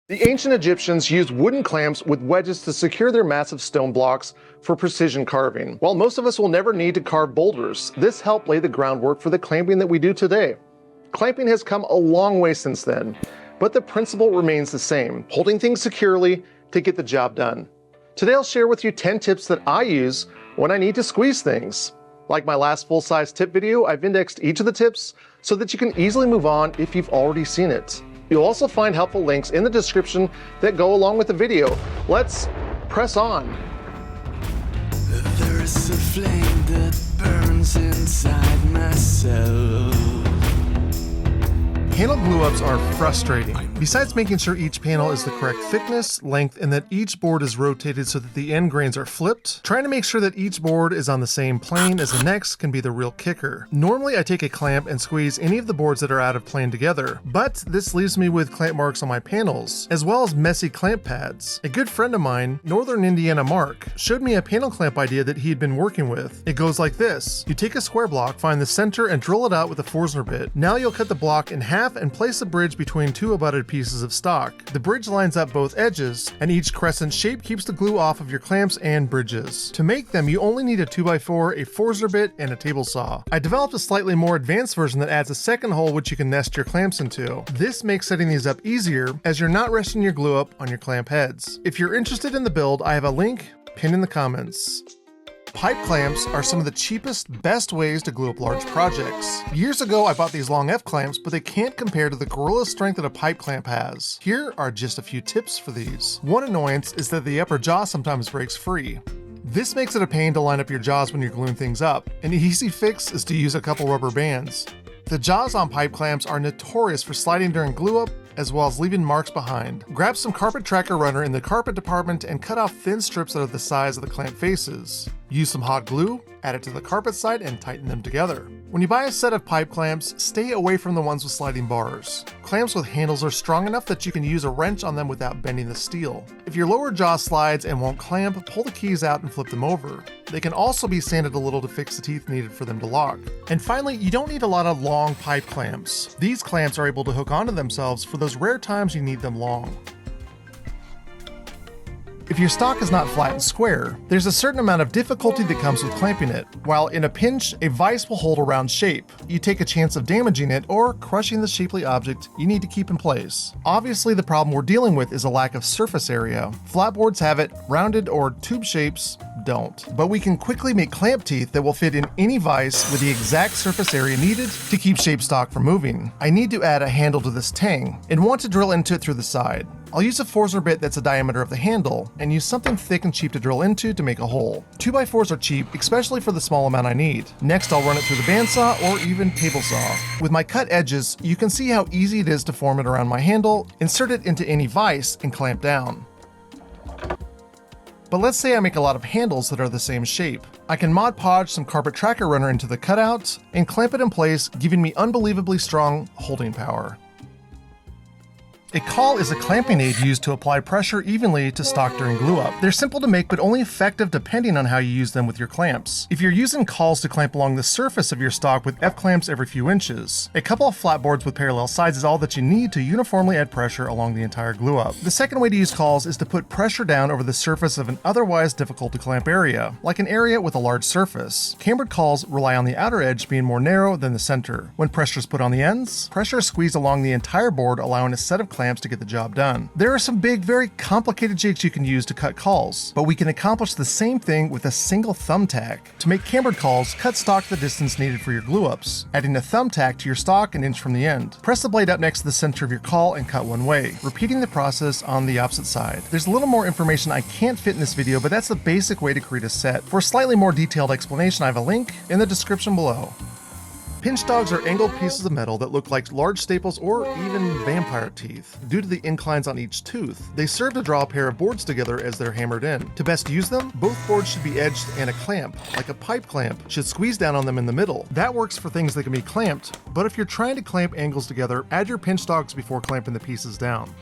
The ancient Egyptians used wooden clamps with wedges to secure their massive stone blocks for precision carving. While most of us will never need to carve boulders, this helped lay the groundwork for the clamping that we do today. Clamping has come a long way since then, but the principle remains the same, holding things securely to get the job done. Today I'll share with you 10 tips that I use when I need to squeeze things. Like my last full-size tip video, I've indexed each of the tips so that you can easily move on if you've already seen it. You'll also find helpful links in the description that go along with the video. Let's press on. There is a flame that burns inside myself. Panel glue-ups are frustrating. Besides making sure each panel is the correct thickness, length, and that each board is rotated so that the end grains are flipped, trying to make sure that each board is on the same plane as the next can be the real kicker. Normally I take a clamp and squeeze any of the boards that are out of plane together, but this leaves me with clamp marks on my panels, as well as messy clamp pads. A good friend of mine, Northern Indiana Mark, showed me a panel clamp idea that he had been working with. It goes like this. You take a square block, find the center, and drill it out with a Forstner bit. Now you'll cut the block in half and place a bridge between two abutted pieces of stock. The bridge lines up both edges, and each crescent shape keeps the glue off of your clamps and bridges. To make them, you only need a 2x4, a Forstner bit, and a table saw. I developed a slightly more advanced version that adds a second hole which you can nest your clamps into. This makes setting these up easier, as you're not resting your glue up on your clamp heads. If you're interested in the build, I have a link pinned in the comments. Pipe clamps are some of the cheapest, best ways to glue up large projects. Years ago, I bought these long F clamps, but they can't compare to the gorilla strength that a pipe clamp has. Here are just a few tips for these. One annoyance is that the upper jaw sometimes breaks free. This makes it a pain to line up your jaws when you're gluing things up. An easy fix is to use a couple rubber bands. The jaws on pipe clamps are notorious for sliding during glue up, as well as leaving marks behind. Grab some carpet tracker runner in the carpet department and cut off thin strips that are the size of the clamp faces. Use some hot glue, add it to the carpet side, and tighten them together. When you buy a set of pipe clamps, stay away from the ones with sliding bars. Clamps with handles are strong enough that you can use a wrench on them without bending the steel. If your lower jaw slides and won't clamp, pull the keys out and flip them over. They can also be sanded a little to fix the teeth needed for them to lock. And finally, you don't need a lot of long pipe clamps. These clamps are able to hook onto themselves for those rare times you need them long. If your stock is not flat and square, there's a certain amount of difficulty that comes with clamping it. While in a pinch, a vise will hold a round shape. You take a chance of damaging it or crushing the shapely object you need to keep in place. Obviously, the problem we're dealing with is a lack of surface area. Flat boards have it, rounded or tube shapes don't. But we can quickly make clamp teeth that will fit in any vise with the exact surface area needed to keep shape stock from moving. I need to add a handle to this tang and want to drill into it through the side. I'll use a Forstner bit that's the diameter of the handle and use something thick and cheap to drill into to make a hole. 2x4s are cheap, especially for the small amount I need. Next, I'll run it through the bandsaw or even table saw. With my cut edges, you can see how easy it is to form it around my handle, insert it into any vise, and clamp down. But let's say I make a lot of handles that are the same shape. I can Mod Podge some carpet tracker runner into the cutout and clamp it in place, giving me unbelievably strong holding power. A caul is a clamping aid used to apply pressure evenly to stock during glue up. They're simple to make but only effective depending on how you use them with your clamps. If you're using cauls to clamp along the surface of your stock with F-clamps every few inches, a couple of flat boards with parallel sides is all that you need to uniformly add pressure along the entire glue up. The second way to use cauls is to put pressure down over the surface of an otherwise difficult to clamp area, like an area with a large surface. Cambered cauls rely on the outer edge being more narrow than the center. When pressure is put on the ends, pressure is squeezed along the entire board, allowing a set of clamps to get the job done. There are some big, very complicated jigs you can use to cut cauls, but we can accomplish the same thing with a single thumbtack. To make cambered cauls, cut stock the distance needed for your glue-ups, adding a thumbtack to your stock an inch from the end. Press the blade up next to the center of your caul and cut one way, repeating the process on the opposite side. There's a little more information I can't fit in this video, but that's the basic way to create a set. For a slightly more detailed explanation, I have a link in the description below. Pinch dogs are angled pieces of metal that look like large staples or even vampire teeth. Due to the inclines on each tooth, they serve to draw a pair of boards together as they're hammered in. To best use them, both boards should be edged and a clamp, like a pipe clamp, should squeeze down on them in the middle. That works for things that can be clamped, but if you're trying to clamp angles together, add your pinch dogs before clamping the pieces down.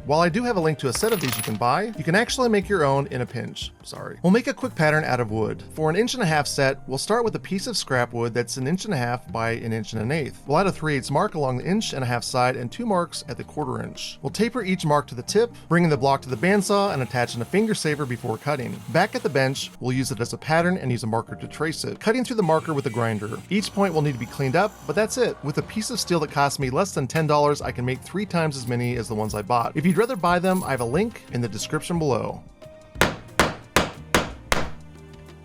While I do have a link to a set of these you can buy, you can actually make your own in a pinch. Sorry. We'll make a quick pattern out of wood. For an 1.5 inch set, we'll start with a piece of scrap wood that's 1.5 inches by 1 1/8 inches. We'll add a 3/8 mark along the 1.5 inch side and 2 marks at the 1/4 inch. We'll taper each mark to the tip, bringing the block to the bandsaw and attaching a finger saver before cutting. Back at the bench, we'll use it as a pattern and use a marker to trace it, cutting through the marker with a grinder. Each point will need to be cleaned up, but that's it. With a piece of steel that cost me less than $10, I can make 3 times as many as the ones I bought. If you'd rather buy them, I have a link in the description below.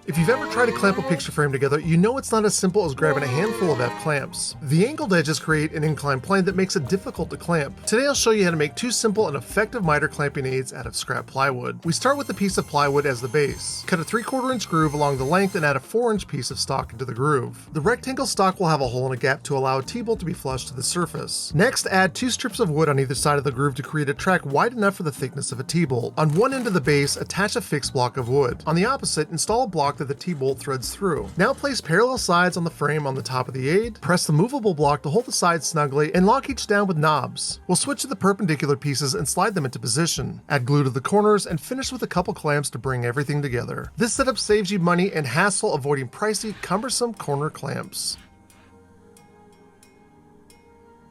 If you've ever tried to clamp a picture frame together, you know it's not as simple as grabbing a handful of F-clamps. The angled edges create an inclined plane that makes it difficult to clamp. Today I'll show you how to make 2 simple and effective miter clamping aids out of scrap plywood. We start with a piece of plywood as the base. Cut a 3/4 inch groove along the length and add a 4 inch piece of stock into the groove. The rectangle stock will have a hole and a gap to allow a T-bolt to be flush to the surface. Next, add 2 strips of wood on either side of the groove to create a track wide enough for the thickness of a T-bolt. On one end of the base, attach a fixed block of wood. On the opposite, install a block that the T-bolt threads through. Now place parallel sides on the frame on the top of the aid, press the movable block to hold the sides snugly, and lock each down with knobs. We'll switch to the perpendicular pieces and slide them into position. Add glue to the corners and finish with a couple clamps to bring everything together. This setup saves you money and hassle, avoiding pricey, cumbersome corner clamps.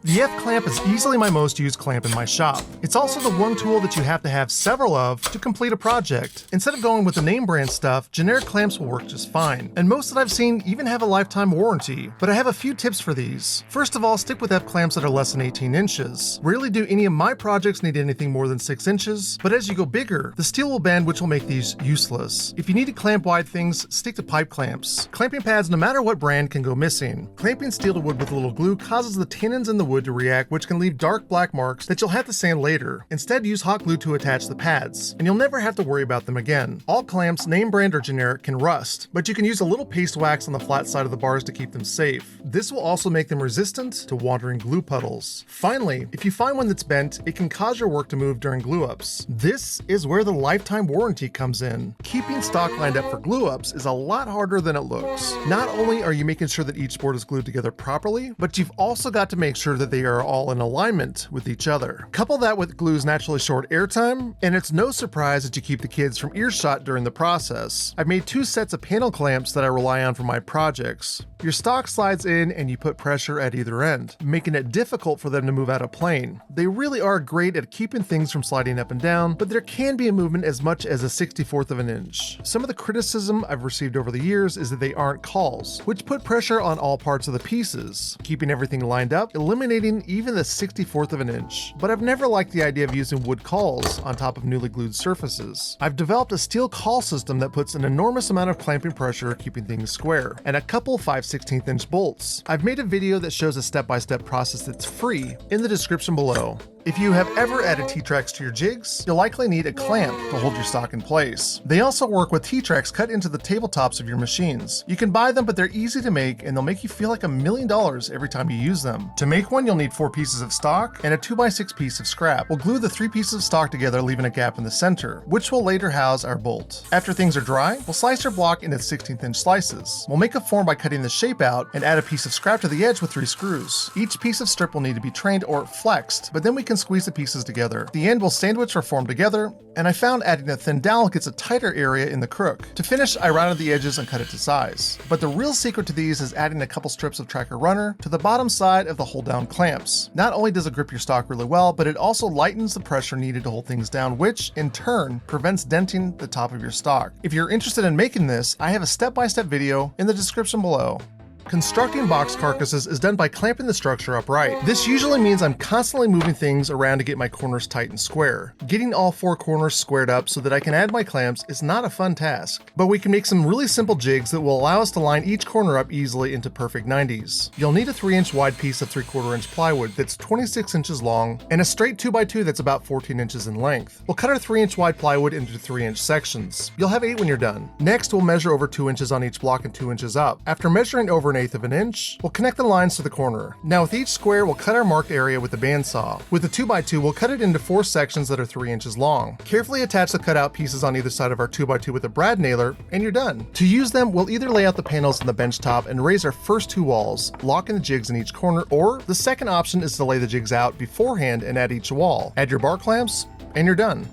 The F-clamp is easily my most used clamp in my shop. It's also the one tool that you have to have several of to complete a project. Instead of going with the name brand stuff, generic clamps will work just fine. And most that I've seen even have a lifetime warranty. But I have a few tips for these. First of all, stick with F-clamps that are less than 18 inches. Rarely do any of my projects need anything more than 6 inches, but as you go bigger, the steel will bend, which will make these useless. If you need to clamp wide things, stick to pipe clamps. Clamping pads, no matter what brand, can go missing. Clamping steel to wood with a little glue causes the tannins in the wood to react, which can leave dark black marks that you'll have to sand later. Instead, use hot glue to attach the pads, and you'll never have to worry about them again. All clamps, name brand or generic, can rust, but you can use a little paste wax on the flat side of the bars to keep them safe. This will also make them resistant to wandering glue puddles. Finally, if you find one that's bent, it can cause your work to move during glue ups. This is where the lifetime warranty comes in. Keeping stock lined up for glue ups is a lot harder than it looks. Not only are you making sure that each board is glued together properly, but you've also got to make sure that they are all in alignment with each other. Couple that with glue's naturally short airtime, and it's no surprise that you keep the kids from earshot during the process. I've made 2 sets of panel clamps that I rely on for my projects. Your stock slides in and you put pressure at either end, making it difficult for them to move out of plane. They really are great at keeping things from sliding up and down, but there can be a movement as much as a 1/64 of an inch. Some of the criticism I've received over the years is that they aren't cauls, which put pressure on all parts of the pieces, keeping everything lined up, eliminating even the 1/64 of an inch. But I've never liked the idea of using wood cauls on top of newly glued surfaces. I've developed a steel caul system that puts an enormous amount of clamping pressure keeping things square, and a couple 5/16 inch bolts. I've made a video that shows a step-by-step process that's free in the description below. If you have ever added T-tracks to your jigs, you'll likely need a clamp to hold your stock in place. They also work with T-tracks cut into the tabletops of your machines. You can buy them, but they're easy to make and they'll make you feel like $1 million every time you use them. To make one, you'll need 4 pieces of stock and a 2x6 piece of scrap. We'll glue the 3 pieces of stock together, leaving a gap in the center, which will later house our bolt. After things are dry, we'll slice our block into 16th inch slices. We'll make a form by cutting the shape out and add a piece of scrap to the edge with 3 screws. Each piece of strip will need to be trained or flexed, but then we can squeeze the pieces together. The end will sandwich or form together, and I found adding a thin dowel gets a tighter area in the crook. To finish, I rounded the edges and cut it to size. But the real secret to these is adding a couple strips of tracker runner to the bottom side of the hold down clamps. Not only does it grip your stock really well, but it also lightens the pressure needed to hold things down, which in turn prevents denting the top of your stock. If you're interested in making this, I have a step-by-step video in the description below. Constructing box carcasses is done by clamping the structure upright. This usually means I'm constantly moving things around to get my corners tight and square. Getting all 4 corners squared up so that I can add my clamps is not a fun task, but we can make some really simple jigs that will allow us to line each corner up easily into perfect 90s. You'll need a 3-inch wide piece of 3/4 inch plywood that's 26 inches long and a straight 2x2 that's about 14 inches in length. We'll cut our 3-inch wide plywood into 3-inch sections. You'll have 8 when you're done. Next, we'll measure over 2 inches on each block and 2 inches up. After measuring over 1/8 of an inch, we'll connect the lines to the corner. Now with each square, we'll cut our marked area with the bandsaw. With the 2x2, we'll cut it into 4 sections that are 3 inches long. Carefully attach the cutout pieces on either side of our 2x2 with a brad nailer, and you're done. To use them, we'll either lay out the panels on the bench top and raise our first 2 walls, locking the jigs in each corner, or the second option is to lay the jigs out beforehand and add each wall. Add your bar clamps, and you're done.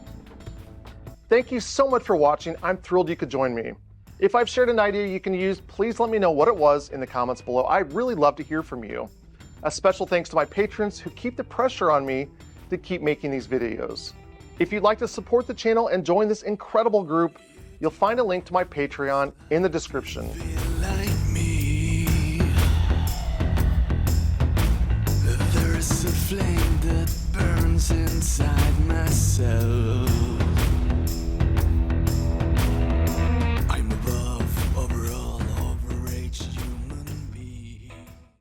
Thank you so much for watching. I'm thrilled you could join me. If I've shared an idea you can use, please let me know what it was in the comments below. I'd really love to hear from you. A special thanks to my patrons who keep the pressure on me to keep making these videos. If you'd like to support the channel and join this incredible group, you'll find a link to my Patreon in the description. Like me, there is a flame that burns inside myself.